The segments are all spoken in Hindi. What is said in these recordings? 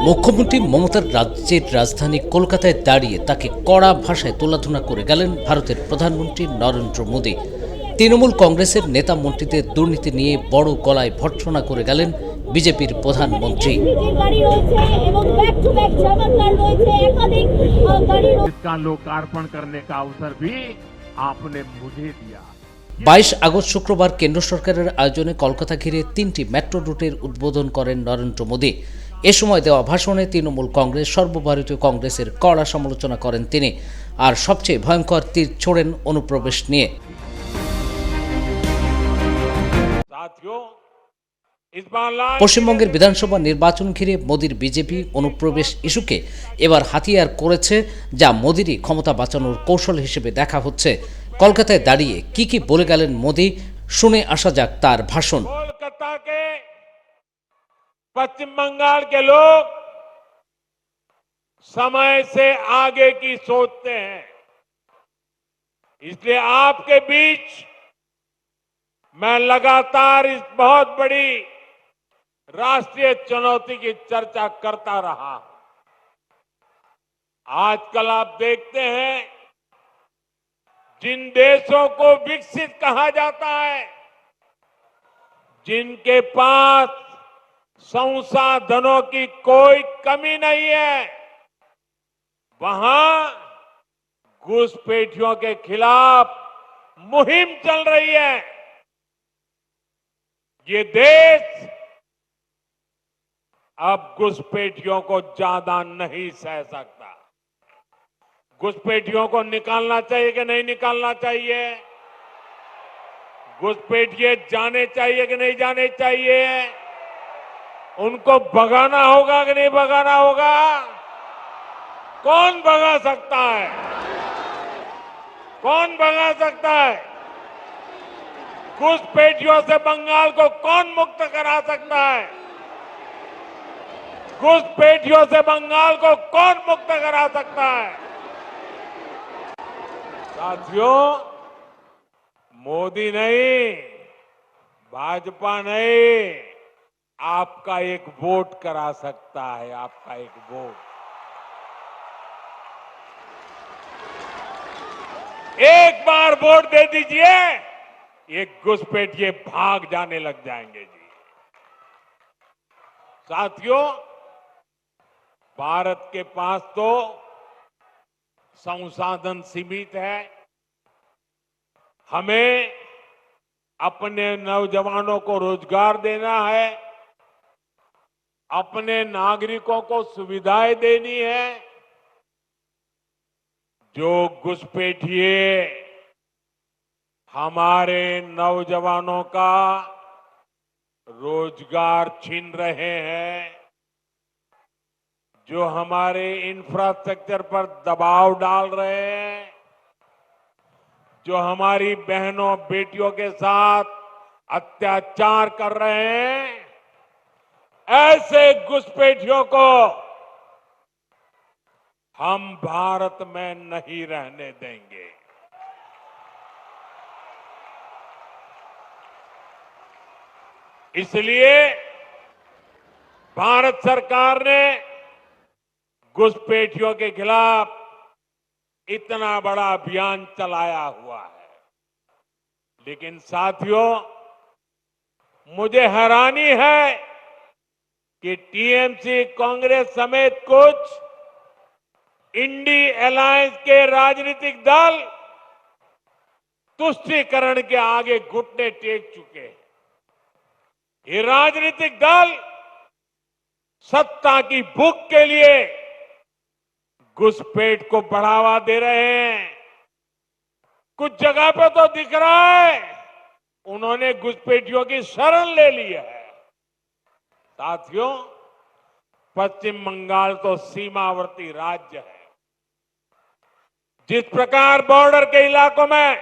মুখ্যমন্ত্রী মমতার রাজ্যের রাজধানী কলকাতায় দাঁড়িয়ে তাকে কড়া ভাষায় তোলাধুনা করে গেলেন ভারতের প্রধানমন্ত্রী নরেন্দ্র মোদী। তৃণমূল কংগ্রেসের নেতা মন্ত্রীদের দুর্নীতি নিয়ে বড় গলায় ভর্ৎসনা করে গেলেন বিজেপির প্রধানমন্ত্রী। इसका लोकार्पण करने का अवसर भी आपने मुझे दिया। 22 আগস্ট শুক্রবার কেন্দ্র সরকারের আয়োজনে কলকাতা ঘিরে 3টি মেট্রো রুটের উদ্বোধন করেন নরেন্দ্র মোদী। এ সময় দেওয়া ভাষণে তৃণমূল কংগ্রেস, সর্বভারতীয় কংগ্রেসের কড়া সমালোচনা করেন তিনি, আর সবচেয়ে ভয়ঙ্কর তীর ছোড়েন অনুপ্রবেশ নিয়ে। পশ্চিমবঙ্গের বিধানসভা নির্বাচন ঘিরে মোদীর বিজেপি অনুপ্রবেশ ইস্যুকে এবার হাতিয়ার করেছে, যা মোদীরই ক্ষমতা বাঁচানোর কৌশল হিসেবে দেখা হচ্ছে। কলকাতায় দাঁড়িয়ে কি বলে গেলেন মোদী, শুনে আসা যাক তার ভাষণ। कोलकाता के पश्चिम बंगाल के लोग समय से आगे की सोचते हैं, इसलिए आपके बीच मैं लगातार इस बहुत बड़ी राष्ट्रीय चुनौती की चर्चा करता रहा। आजकल आप देखते हैं, जिन देशों को विकसित कहा जाता है, जिनके पास संसाधनों की कोई कमी नहीं है, वहां घुसपैठियों के खिलाफ मुहिम चल रही है। ये देश अब घुसपैठियों को ज्यादा नहीं सह सकता। घुसपैठियों को निकालना चाहिए कि नहीं निकालना चाहिए? घुसपैठिए जाने चाहिए कि नहीं जाने चाहिए? उनको भगाना होगा कि नहीं भगाना होगा? कौन भगा सकता है? कौन भगा सकता है? घुसपैठियों से बंगाल को कौन मुक्त करा सकता है? घुसपैठियों से बंगाल को कौन मुक्त करा सकता है? साथियों, मोदी नहीं, भाजपा नहीं, आपका एक वोट करा सकता है। आपका एक वोट, एक बार वोट दे दीजिए, ये घुसपैठिए भाग जाने लग जाएंगे जी। साथियों, भारत के पास तो संसाधन सीमित है। हमें अपने नौजवानों को रोजगार देना है, अपने नागरिकों को सुविधाएं देनी है। जो घुसपैठिए हमारे नौजवानों का रोजगार छीन रहे हैं, जो हमारे इंफ्रास्ट्रक्चर पर दबाव डाल रहे हैं, जो हमारी बहनों बेटियों के साथ अत्याचार कर रहे हैं, ऐसे घुसपैठियों को हम भारत में नहीं रहने देंगे। इसलिए भारत सरकार ने घुसपैठियों के खिलाफ इतना बड़ा अभियान चलाया हुआ है। लेकिन साथियों, मुझे हैरानी है कि टीएमसी, कांग्रेस समेत कुछ इंडी अलायंस के राजनीतिक दल तुष्टीकरण के आगे घुटने टेक चुके हैं। ये राजनीतिक दल सत्ता की भूख के लिए घुसपैठ को बढ़ावा दे रहे हैं। कुछ जगह पे तो दिख रहा है उन्होंने घुसपैठियों की शरण ले ली है। साथियों, पश्चिम बंगाल तो सीमावर्ती राज्य है। जिस प्रकार बॉर्डर के इलाकों में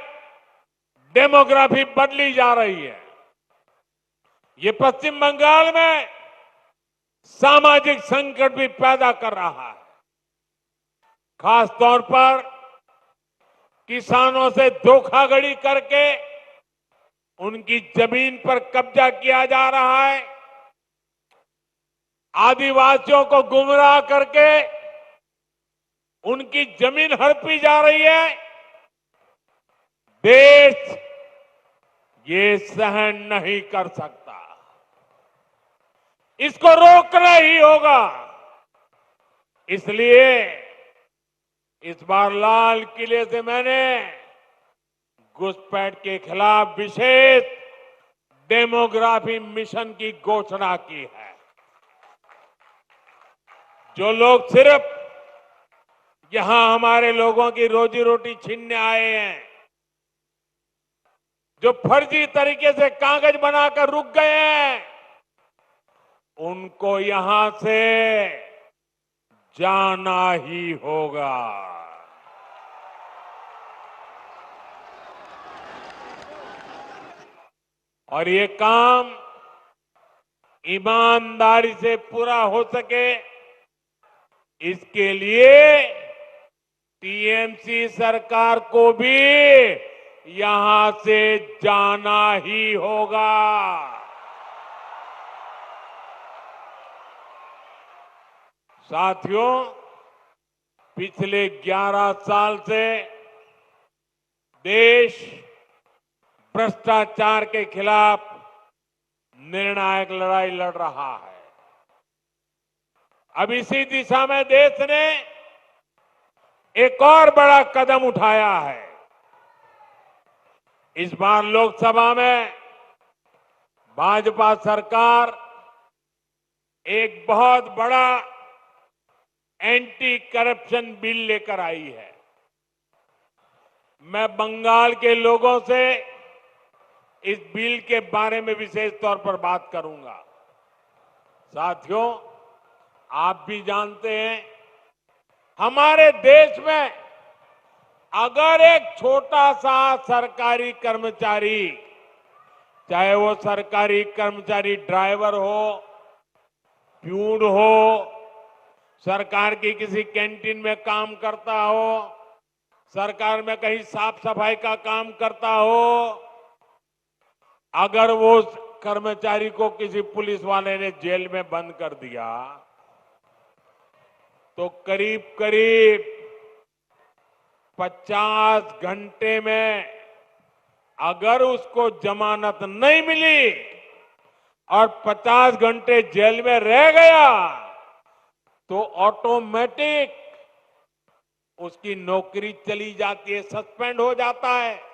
डेमोग्राफी बदली जा रही है, ये पश्चिम बंगाल में सामाजिक संकट भी पैदा कर रहा है। खास तौर पर किसानों से धोखाधड़ी करके उनकी जमीन पर कब्जा किया जा रहा है, आदिवासियों को गुमराह करके उनकी जमीन हड़पी जा रही है। देश ये सहन नहीं कर सकता, इसको रोकना ही होगा। इसलिए इस बार लाल किले से मैंने घुसपैठ के खिलाफ विशेष डेमोग्राफी मिशन की घोषणा की है। जो लोग सिर्फ यहां हमारे लोगों की रोजी रोटी छीनने आए हैं, जो फर्जी तरीके से कागज बनाकर रुक गए हैं, उनको यहां से जाना ही होगा। और ये काम ईमानदारी से पूरा हो सके, इसके लिए टीएमसी सरकार को भी यहां से जाना ही होगा। साथियों, पिछले 11 साल से देश भ्रष्टाचार के खिलाफ निर्णायक लड़ाई लड़ रहा है। अब इसी दिशा में देश ने एक और बड़ा कदम उठाया है। इस बार लोकसभा में भाजपा सरकार एक बहुत बड़ा एंटी करप्शन बिल लेकर आई है। मैं बंगाल के लोगों से इस बिल के बारे में विशेष तौर पर बात करूंगा। साथियों, आप भी जानते हैं, हमारे देश में अगर एक छोटा सा सरकारी कर्मचारी, चाहे वो सरकारी कर्मचारी ड्राइवर हो, प्यून हो, सरकार की किसी कैंटीन में काम करता हो, सरकार में कहीं साफ सफाई का काम करता हो, अगर वो कर्मचारी को किसी पुलिस वाले ने जेल में बंद कर दिया, तो करीब करीब 50 घंटे में अगर उसको जमानत नहीं मिली और 50 घंटे जेल में रह गया, तो ऑटोमेटिक उसकी नौकरी चली जाती है, सस्पेंड हो जाता है।